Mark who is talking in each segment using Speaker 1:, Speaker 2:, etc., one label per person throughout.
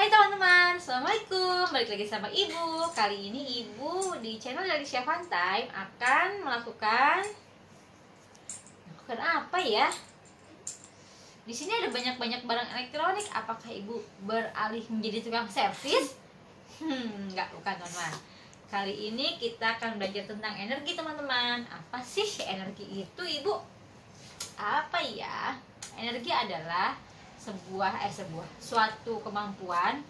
Speaker 1: Hai teman-teman, Assalamualaikum. Balik lagi sama Ibu. Kali ini Ibu di channel dari Chef Time akan melakukan apa ya? Di sini ada banyak-banyak barang elektronik. Apakah Ibu beralih menjadi tukang servis? Enggak, bukan teman-teman. Kali ini kita akan belajar tentang energi teman-teman. Apa sih energi itu Ibu? Apa ya? Energi adalah suatu kemampuan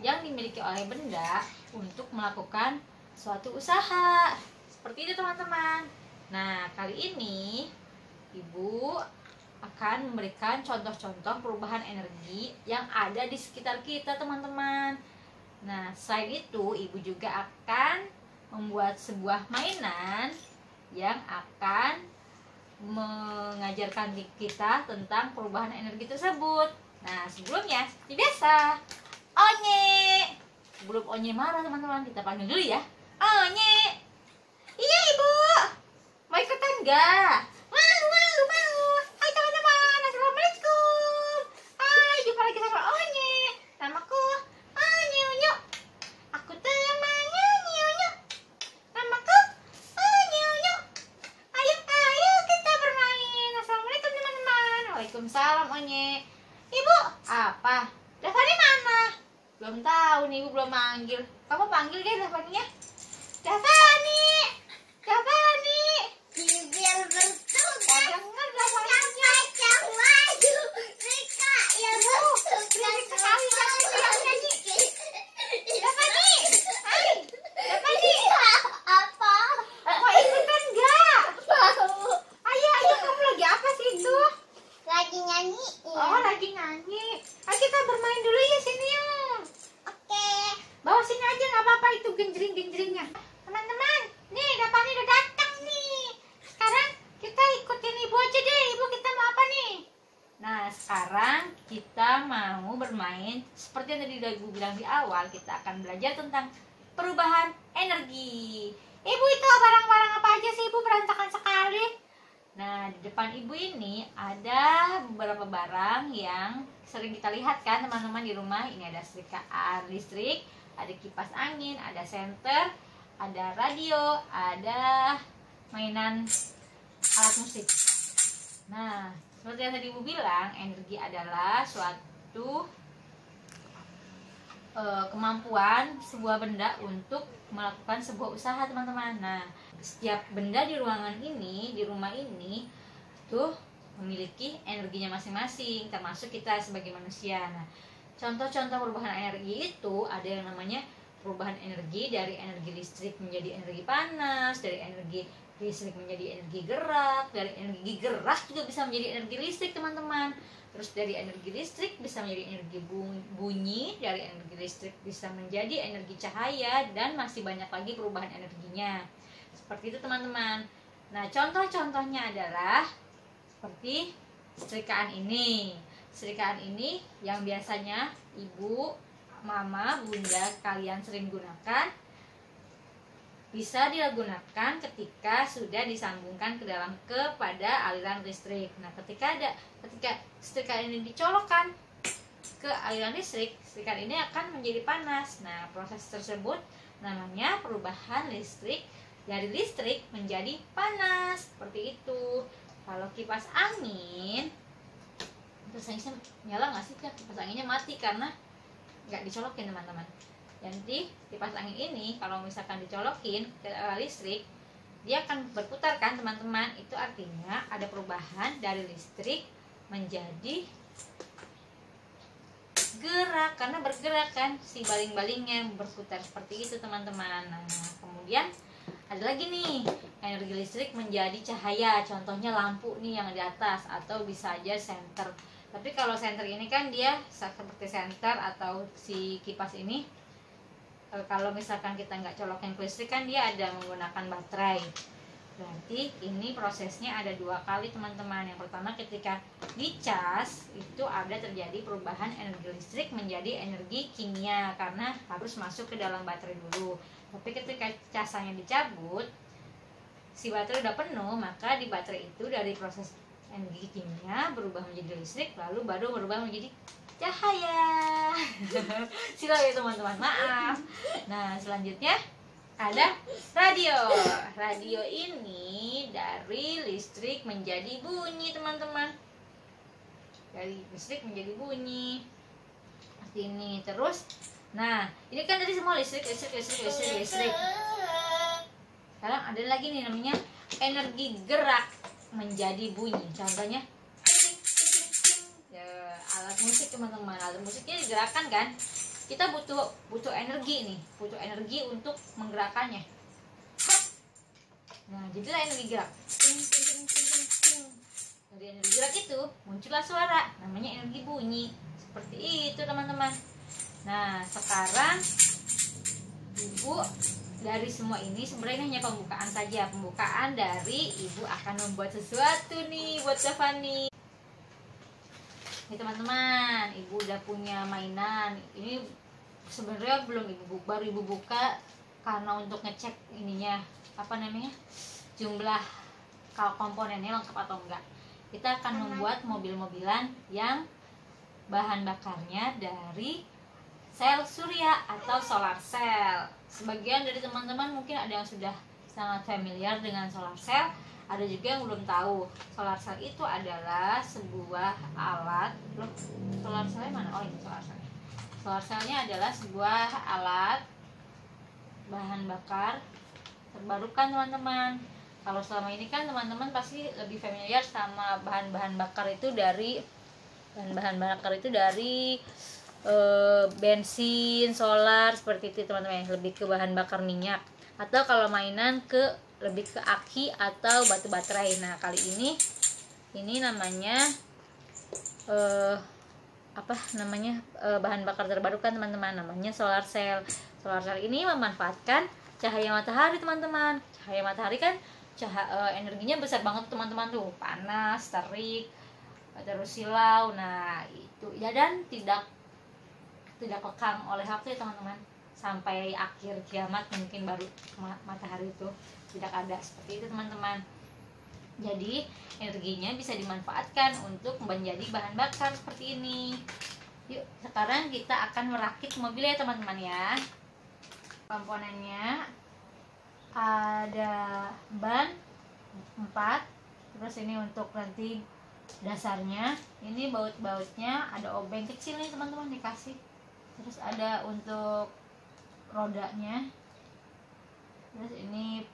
Speaker 1: yang dimiliki oleh benda untuk melakukan suatu usaha. Seperti itu teman-teman. Nah, kali ini Ibu akan memberikan contoh-contoh perubahan energi yang ada di sekitar kita teman-teman. Nah, selain itu Ibu juga akan membuat sebuah mainan yang akan mengajarkan kita tentang perubahan energi tersebut. Nah, sebelumnya seperti biasa, Onye. Sebelum Onye marah teman-teman, kita panggil dulu ya. Onye. Iya Ibu. Mau ikutan enggak? Mau. Hai teman-teman, Assalamualaikum. Hai, jumpa lagi sama Onye. Namaku Onye Unyu. Aku temannya Unyu. Namaku Onye Unyu. Ayo kita bermain. Assalamualaikum teman-teman. Waalaikumsalam Onye. Ibu, apa? Davani mana? Belum tahu nih, Ibu belum manggil. Kamu panggil deh Davaninya. Davani.
Speaker 2: Bibir bertugas.
Speaker 1: Dengar Davaninya.
Speaker 2: Kacang maju. Rika yang bertugas.
Speaker 1: Sekali nyanyi. Davani. Hai. Davani.
Speaker 2: Apa?
Speaker 1: Mau ikutan enggak?
Speaker 2: Mau.
Speaker 1: Ayo, kamu lagi apa sih itu?
Speaker 2: Lagi nyanyi.
Speaker 1: Oh, lagi nyanyi. Ayo kita bermain dulu ya sini yuk.
Speaker 2: Oke.
Speaker 1: Bawa sini aja nggak apa-apa itu genjring-genjringnya. Teman-teman, nih Davani udah datang nih. Sekarang kita ikutin Ibu aja deh. Ibu, kita mau apa nih? Nah, sekarang kita mau bermain seperti yang tadi udah Ibu bilang di awal. Kita akan belajar tentang perubahan energi. Ibu, itu barang-barang apa aja sih Ibu? Berantakan sekali. Nah, di depan Ibu ini ada beberapa barang yang sering kita lihat kan teman-teman di rumah. Ini ada setrikaan listrik, ada kipas angin, ada senter, ada radio, ada mainan alat musik. Nah, seperti yang tadi Ibu bilang, energi adalah suatu kemampuan sebuah benda untuk melakukan sebuah usaha teman-teman. Nah, setiap benda di ruangan ini, di rumah ini tuh memiliki energinya masing-masing, termasuk kita sebagai manusia. Nah, contoh-contoh perubahan energi itu ada yang namanya perubahan energi dari energi listrik menjadi energi panas, dari energi listrik menjadi energi gerak, dari energi gerak juga bisa menjadi energi listrik teman-teman. Terus dari energi listrik bisa menjadi energi bunyi, dari energi listrik bisa menjadi energi cahaya, dan masih banyak lagi perubahan energinya. Seperti itu teman-teman. Nah, contoh-contohnya adalah seperti setrikaan ini. Setrikaan ini yang biasanya Ibu, Mama, Bunda kalian sering gunakan, bisa digunakan ketika sudah disambungkan kepada aliran listrik. Nah, ketika setrikaan ini dicolokkan ke aliran listrik, setrikaan ini akan menjadi panas. Nah, proses tersebut namanya perubahan listrik dari listrik menjadi panas. Seperti itu. Kalau kipas angin nyala nggak sih? Kipas anginnya mati karena nggak dicolokin teman-teman. Jadi kipas angin ini kalau misalkan dicolokin ke listrik, dia akan berputar kan teman-teman. Itu artinya ada perubahan dari listrik menjadi gerak, karena bergerak kan, si baling-balingnya berputar seperti itu teman-teman. Nah, kemudian ada lagi nih energi listrik menjadi cahaya, contohnya lampu nih yang di atas, atau bisa aja senter. Tapi kalau senter ini kan dia seperti senter atau si kipas ini, kalau misalkan kita nggak colokin ke listrik kan dia ada menggunakan baterai. Berarti ini prosesnya ada dua kali teman-teman. Yang pertama ketika dicas itu ada terjadi perubahan energi listrik menjadi energi kimia karena harus masuk ke dalam baterai dulu. Tapi ketika casannya dicabut, si baterai udah penuh, maka di baterai itu dari proses energi kimia berubah menjadi listrik, lalu baru berubah menjadi cahaya. Silau ya teman-teman, maaf. Nah selanjutnya ada radio. Radio ini dari listrik menjadi bunyi teman-teman. Dari listrik menjadi bunyi seperti ini. Terus, nah ini kan tadi semua listrik. Sekarang ada lagi nih namanya energi gerak menjadi bunyi. Contohnya ya, alat musik teman-teman. Alat musiknya digerakkan kan? Kita butuh energi nih, butuh energi untuk menggerakkannya. Nah, jadilah energi gerak. Dari energi gerak itu muncullah suara, namanya energi bunyi. Seperti itu teman-teman. Nah, sekarang Ibu dari semua ini sebenarnya hanya pembukaan saja. Pembukaan dari Ibu akan membuat sesuatu nih buat Safani. Nih teman-teman, Ibu udah punya mainan. Ini sebenarnya baru Ibu buka karena untuk ngecek ininya apa namanya, jumlah kalau komponennya lengkap atau enggak. Kita akan membuat mobil-mobilan yang bahan bakarnya dari sel surya atau solar cell. Sebagian dari teman-teman mungkin ada yang sudah sangat familiar dengan solar cell, ada juga yang belum tahu. Solar cell itu adalah sebuah alat. Loh, solar cellnya mana? Oh, ini solar cell. Solar cellnya adalah sebuah alat bahan bakar terbarukan teman-teman. Kalau selama ini kan teman-teman pasti lebih familiar sama bahan-bahan bakar itu dari bensin, solar seperti itu teman-teman. Lebih ke bahan bakar minyak. Atau kalau mainan lebih ke aki atau batu baterai. Nah kali ini namanya bahan bakar terbarukan teman-teman, namanya solar cell. Solar cell ini memanfaatkan cahaya matahari teman-teman. Cahaya matahari kan energinya besar banget teman-teman tuh, panas, terik, terus silau. Nah itu ya, dan tidak lekang oleh waktu ya teman-teman. Sampai akhir kiamat mungkin baru matahari itu tidak ada, seperti itu teman-teman. Jadi energinya bisa dimanfaatkan untuk menjadi bahan bakar seperti ini. Yuk sekarang kita akan merakit mobil ya teman-teman ya. Komponennya ada ban 4, terus ini untuk nanti dasarnya, ini baut-bautnya ada obeng kecil nih teman-teman dikasih. Terus ada untuk rodanya, terus ini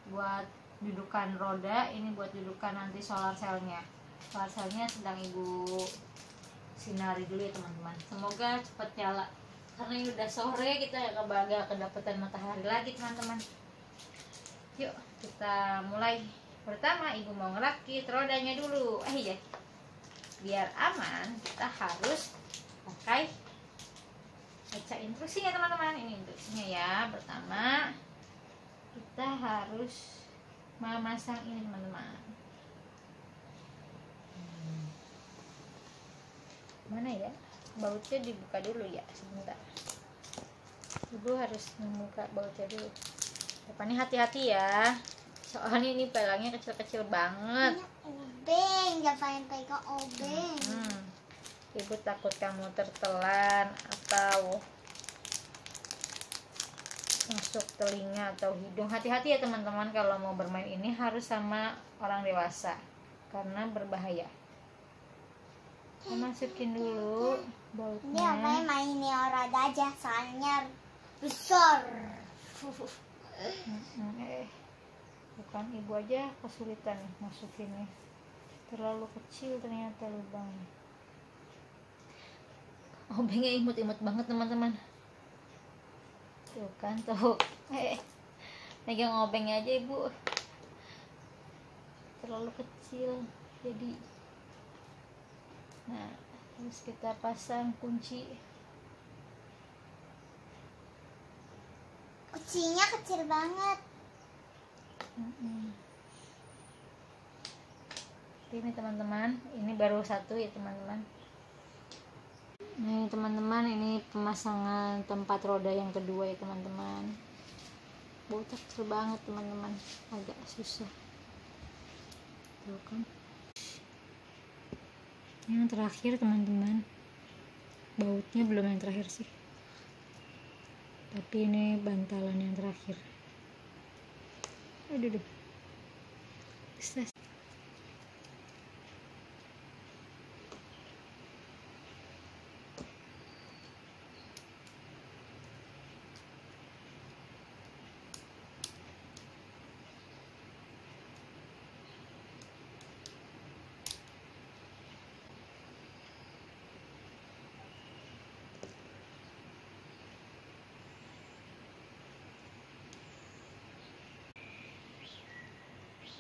Speaker 1: buat dudukan roda, ini buat dudukan nanti solar cellnya. Solar cellnya sedang Ibu sinari dulu ya teman-teman. Semoga cepat nyala karena ini udah sore, kita agak kedapatan matahari lagi teman-teman. Yuk kita mulai. Pertama Ibu mau ngerakit rodanya dulu. Ya, biar aman kita harus pakai baca instruksinya teman-teman. Ini instruksinya ya. Pertama kita harus memasang ini teman-teman. Mana ya? Bautnya dibuka dulu ya, sebentar. Ibu harus membuka bautnya dulu. Depannya hati-hati ya, soalnya ini pelangnya kecil-kecil banget.
Speaker 2: Obeng, jangan pegang obeng.
Speaker 1: Ibu takut kamu tertelan atau masuk telinga atau hidung. Hati-hati ya teman-teman, kalau mau bermain ini harus sama orang dewasa karena berbahaya. Masukin dulu bautnya.
Speaker 2: Ini apa mainnya roda aja, soalnya besar.
Speaker 1: Bukan, Ibu aja kesulitan nih masukinnya, terlalu kecil ternyata lubangnya. Obengnya imut-imut banget teman-teman. Tuh kan, tuh megang obengnya aja Ibu terlalu kecil jadi. Nah terus kita pasang kunci.
Speaker 2: Kuncinya kecil banget.
Speaker 1: Ini teman-teman, ini baru satu ya teman-teman. Nih teman-teman, ini pemasangan tempat roda yang kedua ya teman-teman. Bocah kecil banget teman-teman, agak susah. Tuh kan. Yang terakhir teman-teman, bautnya belum yang terakhir sih, tapi ini bantalan yang terakhir. Aduh, stres.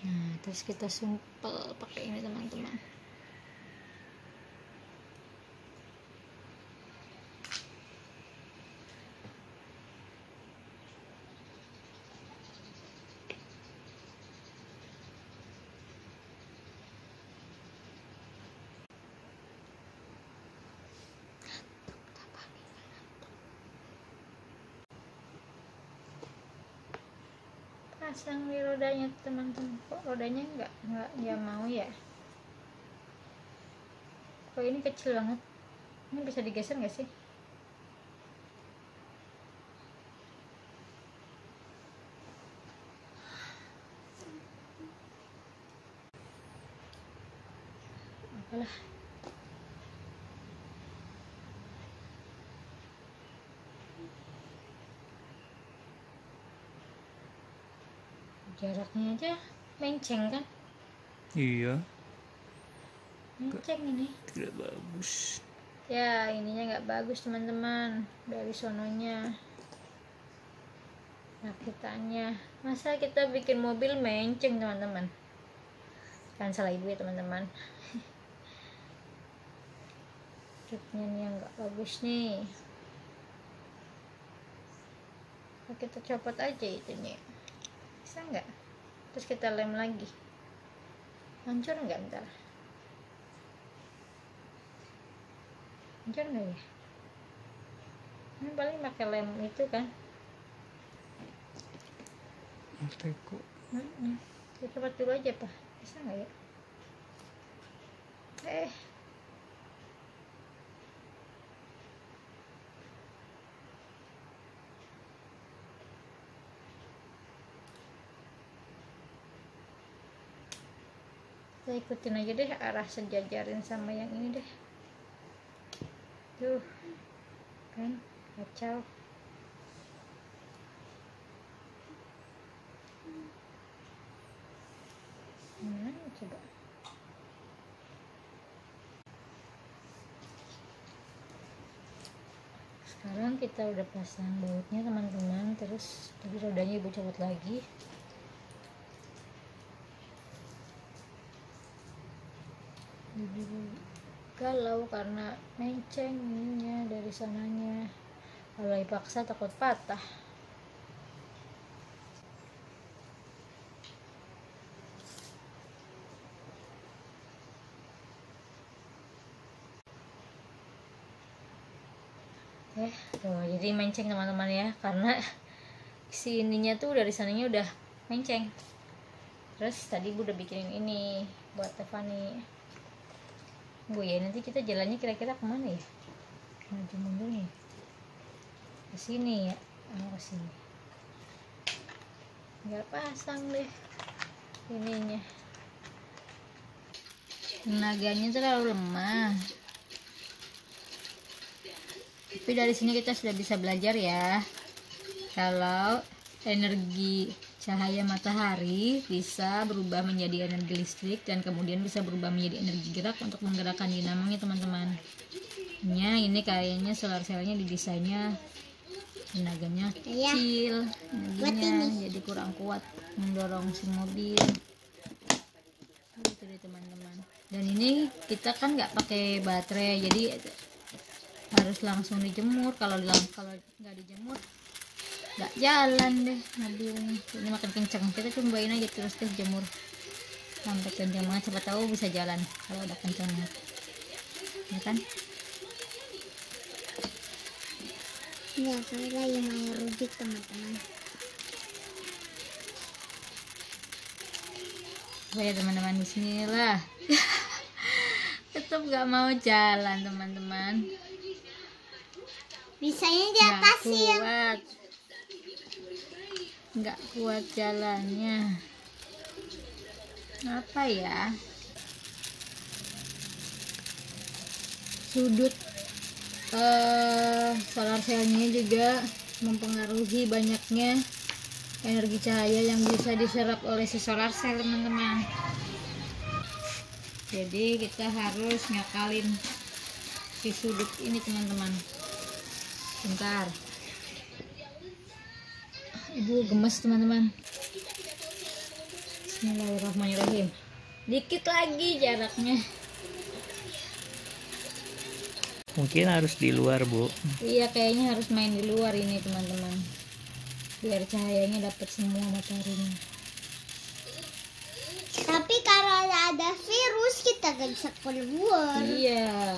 Speaker 1: Nah, terus kita sumpel pakai ini teman-teman. Pasang di rodanya teman-teman. Kok rodanya nggak mau ya? Kok ini kecil banget? Ini bisa digeser nggak sih? Apalah. Jaraknya aja menceng kan?
Speaker 3: Iya,
Speaker 1: Menceng ini.
Speaker 3: tidak bagus.
Speaker 1: Ya, ininya nggak bagus teman-teman. Dari sononya. Rakitannya. Masa kita bikin mobil menceng teman-teman? Kan salah ibu ya teman-teman. Triknya nih yang nggak bagus nih. Kita copot aja itunya. Bisa nggak? Terus kita lem lagi. Hancur nggak ntar? Hancur nggak ya? Ini paling pakai lem itu kan?
Speaker 3: Teko.
Speaker 1: Kita copot dulu aja pak. Bisa nggak ya? Kita ikutin aja deh arah sejajarin sama yang ini deh. Tuh kan kacau. Mana coba? Sekarang kita udah pasang bautnya teman-teman. Terus tadi rodanya ibu copot lagi. Galau karena menceng ininya dari sananya. Kalau dipaksa takut patah. Tuh, jadi menceng teman-teman ya, karena si ininya tuh dari sananya udah menceng. Terus tadi ibu udah bikinin ini buat Stefani. Bu ya, nanti kita jalannya kira-kira kemana ya? Maju mundur nih. Ke sini ya. Ke sini. Nggak pasang deh ininya. Tenaganya terlalu lemah. Tapi dari sini kita sudah bisa belajar ya, kalau energi cahaya matahari bisa berubah menjadi energi listrik dan kemudian bisa berubah menjadi energi gerak untuk menggerakkan dinamonya teman-teman. Ini kayaknya solar cellnya didesainnya tenaganya kecil, energinya jadi kurang kuat mendorong si mobil. Gitu deh teman-teman. Dan ini kita kan nggak pakai baterai, jadi harus langsung dijemur. Kalau nggak dijemur nggak jalan deh mobilnya. Ini makin kenceng, kita cobain aja terus deh jemur sampai kenceng banget, siapa tahu bisa jalan kalau udah kenceng banget ya kan.
Speaker 2: Ya, saya lagi main rujak teman-teman.
Speaker 1: Ya teman-teman, bismillah. Tetap nggak mau jalan teman-teman.
Speaker 2: Bisanya di atasin.
Speaker 1: Nggak kuat jalannya. Apa ya? Sudut solar cell-nya juga mempengaruhi banyaknya energi cahaya yang bisa diserap oleh si solar cell, teman-teman. Jadi kita harus ngakalin si sudut ini, teman-teman. Bentar, ibu gemes, teman-teman. Bismillahirrahmanirrahim. Dikit lagi jaraknya.
Speaker 3: Mungkin harus di luar, Bu.
Speaker 1: Iya, kayaknya harus main di luar ini, teman-teman, biar cahayanya dapat semua mataharinya.
Speaker 2: Tapi kalau ada virus kita gak bisa keluar.
Speaker 1: Iya.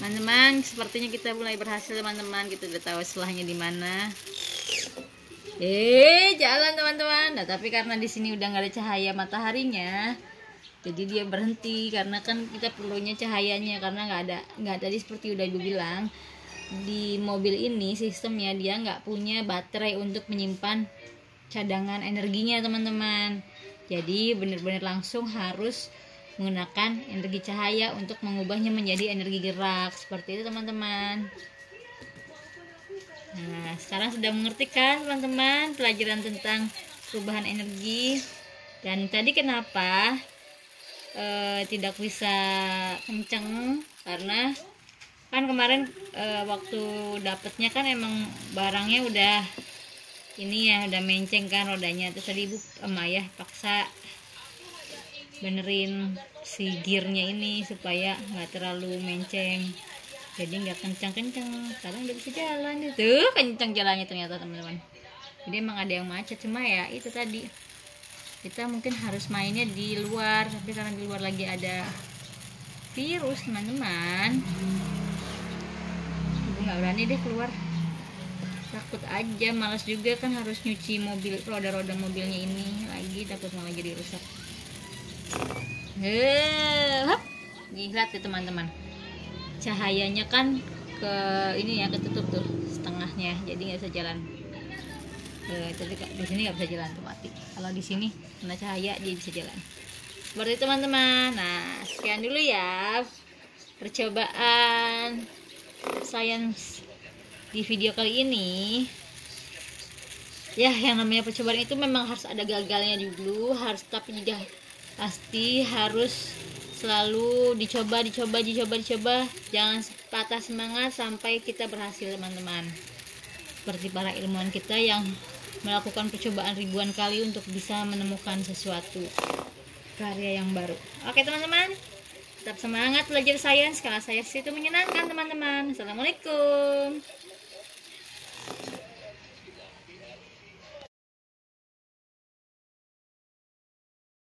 Speaker 1: Teman-teman, sepertinya kita mulai berhasil, teman-teman. Kita udah tahu selahnya di mana. Jalan, teman-teman. Nah, tapi karena di sini udah nggak ada cahaya mataharinya, jadi dia berhenti. Karena kan kita perlunya cahayanya, karena nggak tadi seperti udah ibu bilang, di mobil ini sistemnya dia nggak punya baterai untuk menyimpan cadangan energinya, teman-teman. Jadi benar-benar langsung harus menggunakan energi cahaya untuk mengubahnya menjadi energi gerak, seperti itu, teman-teman. Nah, sekarang sudah mengerti kan, teman-teman, pelajaran tentang perubahan energi. Dan tadi kenapa tidak bisa kenceng, karena kan kemarin waktu dapetnya kan emang barangnya udah ini ya, udah menceng kan rodanya. Terus tadi ibu ya paksa benerin si gearnya ini supaya nggak terlalu menceng, jadi nggak kencang-kencang. Sekarang udah bisa jalan itu, kencang jalannya ternyata, teman-teman. Jadi emang ada yang macet, cuma ya itu tadi kita mungkin harus mainnya di luar, tapi karena di luar lagi ada virus, teman-teman, ibu nggak berani deh keluar, takut aja, malas juga kan harus nyuci mobil, roda-roda mobilnya ini lagi, takut malah jadi rusak. Lihat ya, teman-teman, cahayanya kan ke ini ya, ketutup tuh setengahnya, jadi nggak bisa jalan. Tapi di sini nggak bisa jalan tuh, mati. Kalau di sini kena cahaya dia bisa jalan. Seperti itu, teman-teman. Nah, sekian dulu ya percobaan sains di video kali ini. Ya, yang namanya percobaan itu memang harus ada gagalnya dulu, tapi juga pasti harus selalu dicoba, jangan patah semangat sampai kita berhasil, teman-teman. Seperti para ilmuwan kita yang melakukan percobaan ribuan kali untuk bisa menemukan sesuatu karya yang baru. Oke, teman-teman, tetap semangat belajar sains, karena sains itu menyenangkan, teman-teman. Assalamualaikum.